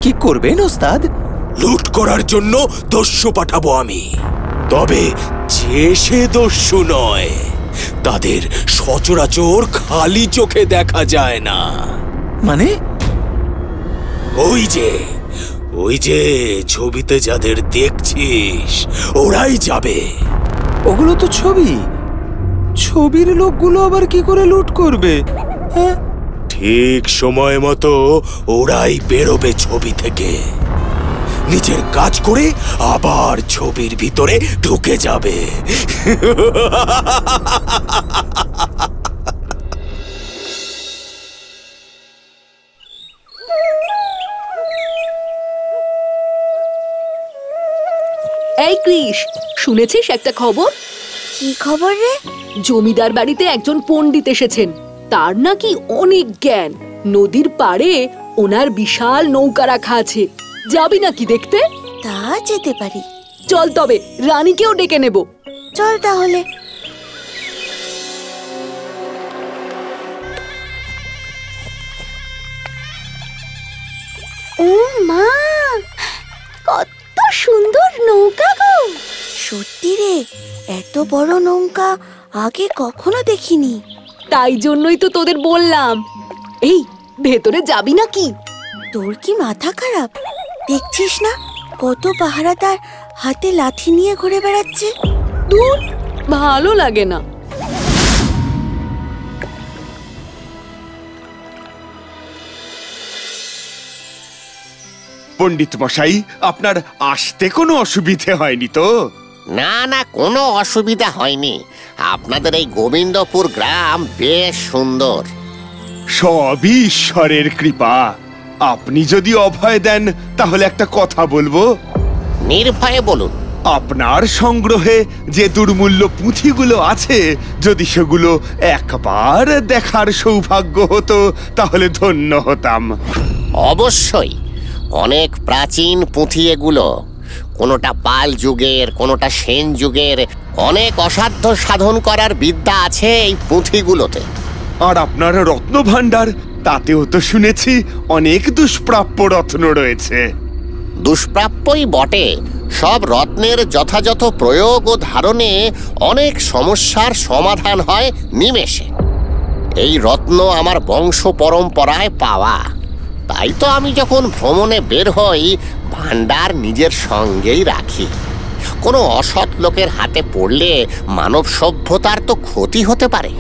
কি করবেন ওস্তাদ? লুট করার জন্য দস্যু পাঠাবো আমি। তবে যে সে দস্যু নয়, তাদের সচরাচর খালি চোখে দেখা যায় না। মানে? ওই যে ছবিতে যাদের দেখছিস, ওরাই যাবে। ওগুলো তো ছবির লোকগুলো আবার কি করে লুট করবে? হ্যাঁ, ঠিক সময় মতো ওরাই বেরোবে ছবি থেকে, নিজের কাজ করে আবার ছবির ভিতরে ঢুকে যাবে। এই কৃষ, শুনেছিস একটা খবর? কি খবর রে? জমিদার বাড়িতে একজন পণ্ডিত এসেছেন। তার নাকি অনেক জ্ঞান। নদীর পাড়ে ওনার বিশাল নৌকা রাখা আছে। যাবি নাকি দেখতে? তা যেতে পারি। চল তবে, রানীকেও ডেকে নেব। চল তাহলে। ও মা, কত সুন্দর নৌকা গো! সত্যি রে, এত বড় নৌকা আগে কখনো দেখিনি। তাই জন্যই তো তোদের বললাম। এই, ভেতরে যাবি নাকি? তোর কি মাথা খারাপ? দেখছিস না কত পাহারাদার হাতে লাঠি নিয়ে ঘুরে বেড়াচ্ছে? দূর, ভালো লাগে না। পণ্ডিত মশাই, আপনার আসতে কোনো অসুবিধে হয়নি তো? না না, কোনো অসুবিধা হয়নি। আপনাদের এই গোবিন্দপুর গ্রাম বেশ সুন্দর। সবই ঈশ্বরের কৃপা। আপনি যদি অভয় দেন তাহলে একটা কথা বলবো। নির্ভয়ে বলুন। আপনার সংগ্রহে যে দুর্মূল্য পুঁথিগুলো আছে, যদি সেগুলো একবার দেখার সৌভাগ্য হতো তাহলে ধন্য হতাম। অবশ্যই, অনেক প্রাচীন পুঁথি এগুলো। কোনোটা পাল যুগের, কোনোটা সেন যুগের। অনেক অসাধ্য সাধন করার বিদ্যা আছে এই পুঁথিগুলোতে। আর আপনার রত্ন ভাণ্ডার, তাতেও তো শুনেছি অনেক দুষ্প্রাপ্য রত্ন রয়েছে। দুষ্প্রাপ্যই বটে। সব রত্নের যথাযথ প্রয়োগ ও ধারণে অনেক সমস্যার সমাধান হয় নিমেষে। এই রত্ন আমার বংশ পরম্পরায় পাওয়া। তাই তো আমি যখন ভ্রমণে বের হই, ভাণ্ডার নিজের সঙ্গেই রাখি। কোনো অসৎ লোকের হাতে পড়লে মানব সভ্যতার তো ক্ষতি হতে পারে।